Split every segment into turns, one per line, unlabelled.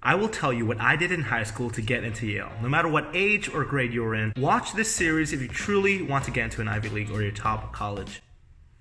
I will tell you what I did in high school to get into Yale. No matter what age or grade you were in, watch this series if you truly want to get into an Ivy League or your top college.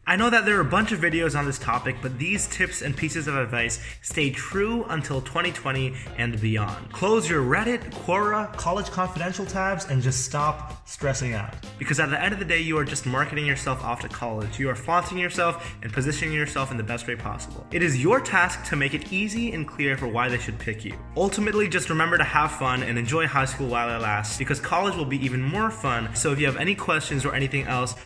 I know that there are a bunch of videos on this topic, but these tips and pieces of advice stay true until 2020 and beyond. Close your Reddit, Quora, College Confidential tabs, and just stop stressing out. Because at the end of the day, you are just marketing yourself off to college. You are flaunting yourself and positioning yourself in the best way possible. It is your task to make it easy and clear for why they should pick you. Ultimately, just remember to have fun and enjoy high school while it lasts, because college will be even more fun. So if you have any questions or anything else,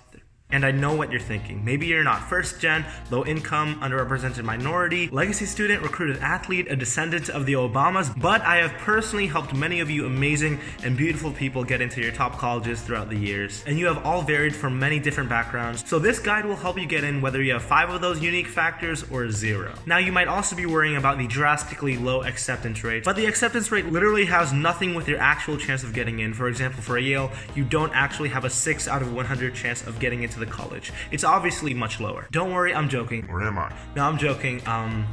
and I know what you're thinking. Maybe you're not first gen, low income, underrepresented minority, legacy student, recruited athlete, a descendant of the Obamas, but I have personally helped many of you amazing and beautiful people get into your top colleges throughout the years. And you have all varied from many different backgrounds. So this guide will help you get in whether you have 5 of those unique factors or 0. Now you might also be worrying about the drastically low acceptance rate, but the acceptance rate literally has nothing with your actual chance of getting in. For example, for Yale, you don't actually have a 6 out of 100 chance of getting into the college. It's obviously much lower. Don't worry, I'm joking.
Or am I?
No, I'm joking.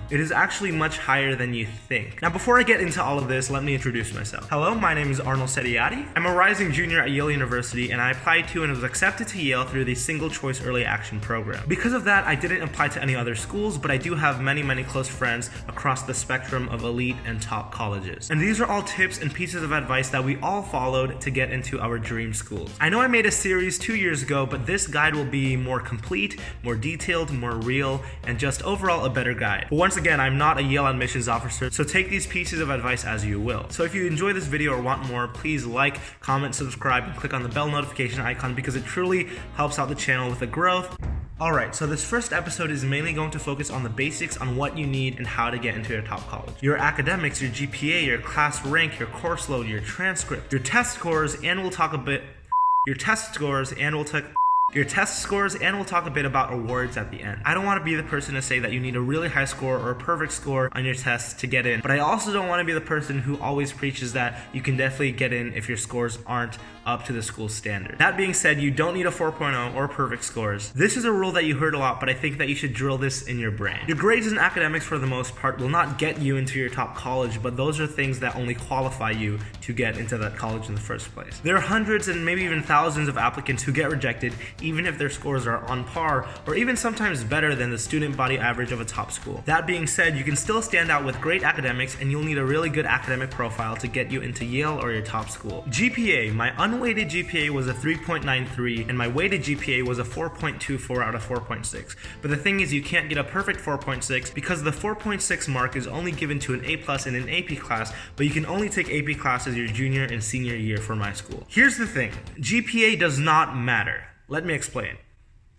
It is actually much higher than you think. Now, before I get into all of this, let me introduce myself. Hello, my name is Arnold Sediati. I'm a rising junior at Yale University, and I applied to and was accepted to Yale through the Single Choice Early Action Program. Because of that, I didn't apply to any other schools, but I do have many, many close friends across the spectrum of elite and top colleges. And these are all tips and pieces of advice that we all followed to get into our dream schools. I know I made a series 2 years ago, but this guide will be more complete, more detailed, more real, and just overall a better guide. But once again, I'm not a Yale admissions officer, so take these pieces of advice as you will. So if you enjoy this video or want more, please like, comment, subscribe, and click on the bell notification icon because it truly helps out the channel with the growth. Alright, so this first episode is mainly going to focus on the basics on what you need and how to get into your top college. Your academics, your GPA, your class rank, your course load, your transcript, your test scores, and we'll talk a bit about awards at the end. I don't want to be the person to say that you need a really high score or a perfect score on your tests to get in, but I also don't want to be the person who always preaches that you can definitely get in if your scores aren't up to the school's standard. That being said, you don't need a 4.0 or perfect scores. This is a rule that you heard a lot, but I think that you should drill this in your brain. Your grades in academics for the most part will not get you into your top college, but those are things that only qualify you to get into that college in the first place. There are hundreds and maybe even thousands of applicants who get rejected even if their scores are on par or even sometimes better than the student body average of a top school. That being said, you can still stand out with great academics, and you'll need a really good academic profile to get you into Yale or your top school. GPA, my unweighted GPA was a 3.93 and my weighted GPA was a 4.24 out of 4.6. But the thing is, you can't get a perfect 4.6 because the 4.6 mark is only given to an A+ in an AP class, but you can only take AP classes your junior and senior year for my school. Here's the thing, GPA does not matter. Let me explain.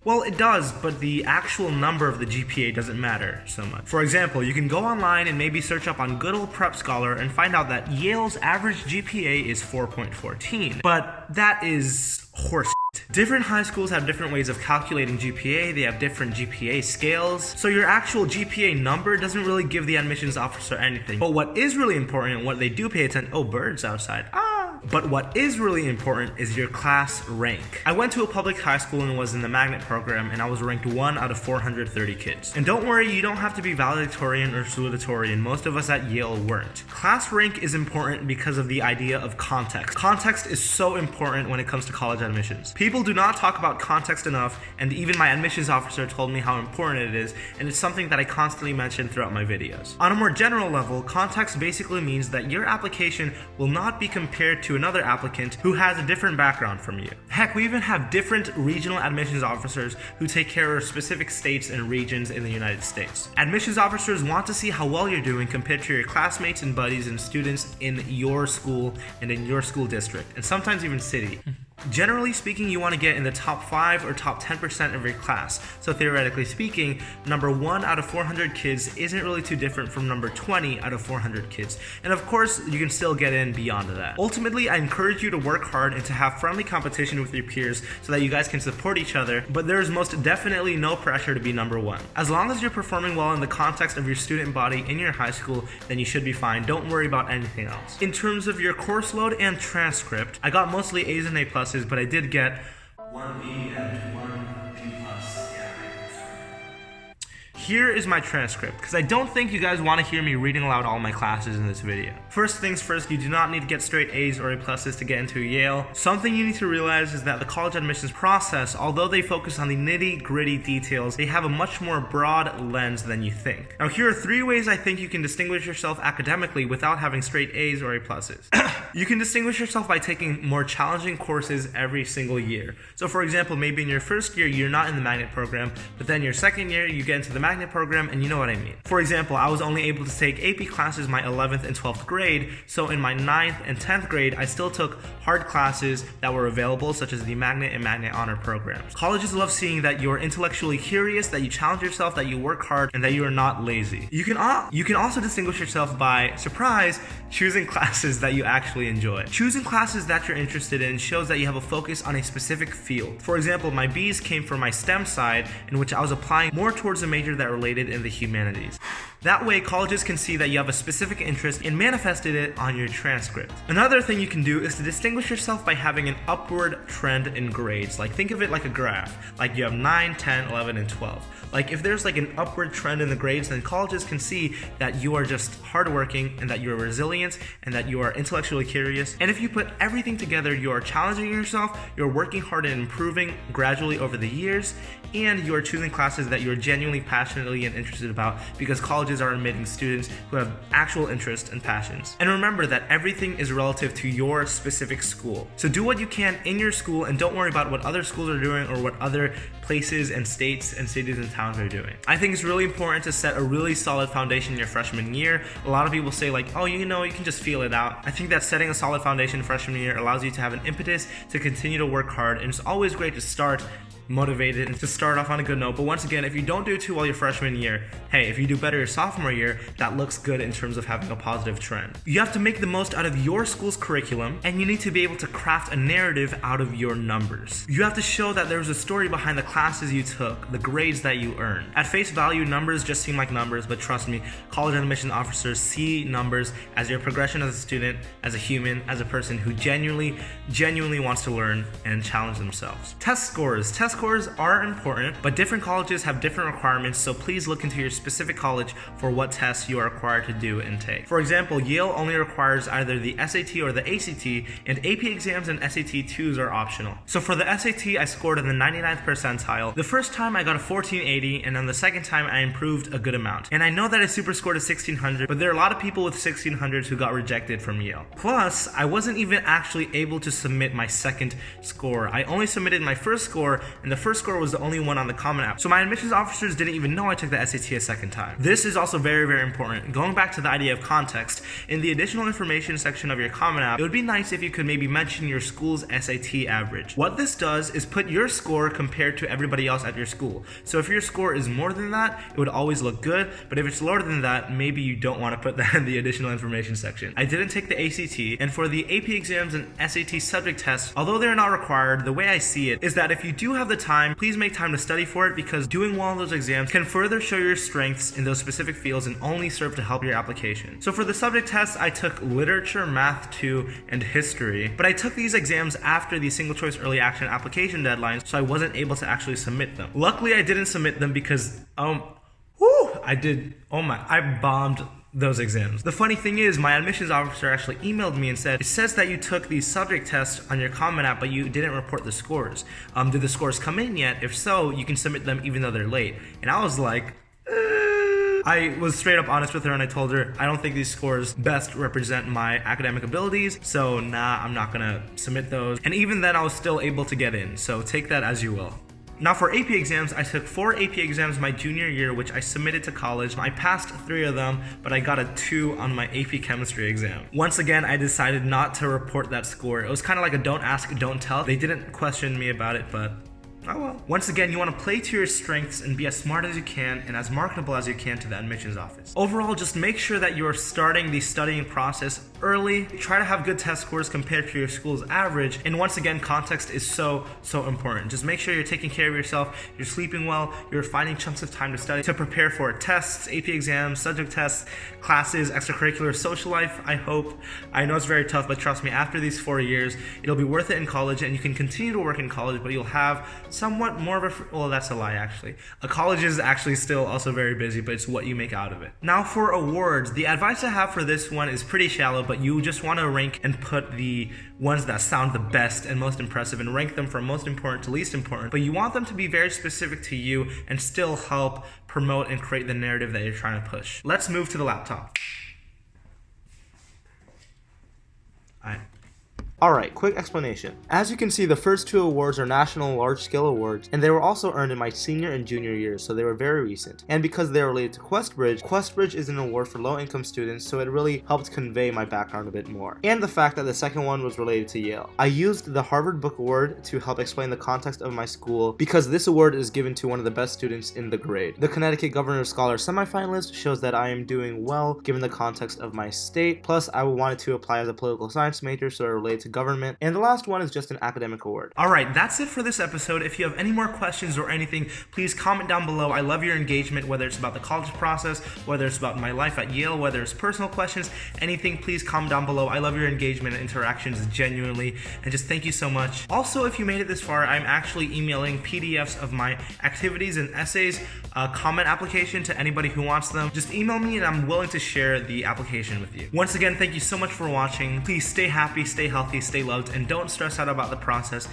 Well, it does, but the actual number of the GPA doesn't matter so much. For example, you can go online and maybe search up on good old Prep Scholar and find out that Yale's average GPA is 4.14. But that is horse. Different high schools have different ways of calculating GPA, they have different GPA scales, so your actual GPA number doesn't really give the admissions officer anything. But what is really important, what they do pay attention— oh, birds outside. But what is really important is your class rank. I went to a public high school and was in the magnet program, and I was ranked 1 out of 430 kids. And don't worry, you don't have to be valedictorian or salutatorian. Most of us at Yale weren't. Class rank is important because of the idea of context. Context is so important when it comes to college admissions. People do not talk about context enough, and even my admissions officer told me how important it is, and it's something that I constantly mention throughout my videos. On a more general level, context basically means that your application will not be compared to another applicant who has a different background from you. Heck, we even have different regional admissions officers who take care of specific states and regions in the United States. Admissions officers want to see how well you're doing compared to your classmates and buddies and students in your school and in your school district, and sometimes even city. Generally speaking, you want to get in the top 5 or top 10% of your class. So theoretically speaking, number 1 out of 400 kids isn't really too different from number 20 out of 400 kids. And of course, you can still get in beyond that. Ultimately, I encourage you to work hard and to have friendly competition with your peers so that you guys can support each other, but there is most definitely no pressure to be number 1. As long as you're performing well in the context of your student body in your high school, then you should be fine. Don't worry about anything else. In terms of your course load and transcript, I got mostly A's and A+, but I did get 1 B and 1 B+. Yeah. here is my transcript, because I don't think you guys want to hear me reading aloud all my classes in this video. First things first, you do not need to get straight A's or A pluses to get into Yale. Something you need to realize is that the college admissions process, although they focus on the nitty-gritty details, they have a much more broad lens than you think. Now here are 3 ways I think you can distinguish yourself academically without having straight A's or A pluses. You can distinguish yourself by taking more challenging courses every single year. So for example, maybe in your first year, you're not in the magnet program, but then your second year, you get into the magnet program, and you know what I mean. For example, I was only able to take AP classes my 11th and 12th grade, so in my 9th and 10th grade, I still took hard classes that were available, such as the magnet and magnet honor programs. Colleges love seeing that you're intellectually curious, that you challenge yourself, that you work hard, and that you are not lazy. You can also distinguish yourself by, surprise, choosing classes that you actually enjoy. Choosing classes that you're interested in shows that you have a focus on a specific field. For example, my B's came from my STEM side, in which I was applying more towards a major that related in the humanities. That way, colleges can see that you have a specific interest and manifested it on your transcript. Another thing you can do is to distinguish yourself by having an upward trend in grades. Like, think of it like a graph. Like, you have 9, 10, 11, and 12. Like, if there's like an upward trend in the grades, then colleges can see that you are just hardworking and that you are resilient and that you are intellectually curious. And if you put everything together, you are challenging yourself, you're working hard and improving gradually over the years, and you are choosing classes that you're genuinely passionately and interested about, because colleges are admitting students who have actual interests and passions. And remember that everything is relative to your specific school. So do what you can in your school and don't worry about what other schools are doing or what other places and states and cities and towns are doing. I think it's really important to set a really solid foundation in your freshman year. A lot of people say like, oh, you know, you can just feel it out. I think that setting a solid foundation freshman year allows you to have an impetus to continue to work hard, and it's always great to start motivated and to start off on a good note. But once again, if you don't do too well your freshman year, hey, if you do better your sophomore year, that looks good in terms of having a positive trend. You have to make the most out of your school's curriculum, and you need to be able to craft a narrative out of your numbers. You have to show that there's a story behind the classes you took, the grades that you earned. At face value, numbers just seem like numbers, but trust me, college admission officers see numbers as your progression as a student, as a human, as a person who genuinely wants to learn and challenge themselves. Test scores are important, but different colleges have different requirements, so please look into your specific college for what tests you are required to do and take. For example, Yale only requires either the SAT or the ACT, and AP exams and SAT 2s are optional. So for the SAT, I scored in the 99th percentile. The first time I got a 1480, and then the second time I improved a good amount. And I know that I super scored a 1600, but there are a lot of people with 1600s who got rejected from Yale. Plus, I wasn't even actually able to submit my second score. I only submitted my first score, and the first score was the only one on the Common App. So my admissions officers didn't even know I took the SAT a second time. This is also very, very important. Going back to the idea of context, in the additional information section of your Common App, it would be nice if you could maybe mention your school's SAT average. What this does is put your score compared to everybody else at your school. So if your score is more than that, it would always look good, but if it's lower than that, maybe you don't want to put that in the additional information section. I didn't take the ACT, and for the AP exams and SAT subject tests, although they're not required, the way I see it is that if you do have the time, please make time to study for it, because doing well on those exams can further show your strengths in those specific fields and only serve to help your application. So for the subject tests, I took literature, math 2, and history, but I took these exams after the single choice early action application deadlines, so I wasn't able to actually submit them. Luckily, I didn't submit them because, I bombed those exams. The funny thing is, my admissions officer actually emailed me and said, it says that you took these subject tests on your Common App, but you didn't report the scores. Did the scores come in yet? If so, you can submit them even though they're late. And I was like, I was straight up honest with her, and I told her, I don't think these scores best represent my academic abilities, so nah, I'm not gonna submit those. And even then, I was still able to get in, so take that as you will. Now for AP exams, I took 4 AP exams my junior year, which I submitted to college. I passed 3 of them, but I got a 2 on my AP chemistry exam. Once again, I decided not to report that score. It was kind of like a don't ask, don't tell. They didn't question me about it, but oh well. Once again, you want to play to your strengths and be as smart as you can and as marketable as you can to the admissions office. Overall, just make sure that you are starting the studying process early. Try to have good test scores compared to your school's average. And once again, context is so important. Just make sure you're taking care of yourself, you're sleeping well, you're finding chunks of time to study, to prepare for tests, AP exams, subject tests, classes, extracurricular, social life, I hope. I know it's very tough, but trust me, after these 4 years, it'll be worth it in college, and you can continue to work in college, but you'll have somewhat more of a, well, that's a lie actually. A college is actually still also very busy, but it's what you make out of it. Now for awards, the advice I have for this one is pretty shallow, but you just want to rank and put the ones that sound the best and most impressive and rank them from most important to least important, but you want them to be very specific to you and still help promote and create the narrative that you're trying to push. Let's move to the laptop. Alright, quick explanation. As you can see, the first 2 awards are national large-scale awards, and they were also earned in my senior and junior years, so they were very recent. And because they are related to Questbridge is an award for low-income students, so it really helped convey my background a bit more. And the fact that the second one was related to Yale. I used the Harvard Book Award to help explain the context of my school, because this award is given to one of the best students in the grade. The Connecticut Governor Scholar semifinalist shows that I am doing well given the context of my state, plus I wanted to apply as a political science major, so it related to government, and the last one is just an academic award. Alright, that's it for this episode. If you have any more questions or anything, please comment down below. I love your engagement, whether it's about the college process, whether it's about my life at Yale, whether it's personal questions, anything, please comment down below. I love your engagement and interactions genuinely, and just thank you so much. Also, if you made it this far, I'm actually emailing PDFs of my activities and essays, comment application to anybody who wants them. Just email me and I'm willing to share the application with you. Once again, thank you so much for watching. Please stay happy, stay healthy, stay loved, and don't stress out about the process.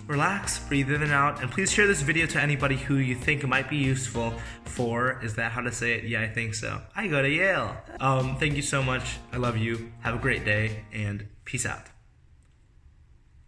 Relax, breathe in and out, and please share this video to anybody who you think might be useful for, is that how to say it? Yeah, I think so. I go to Yale. Thank you so much. I love you. Have a great day, and peace out.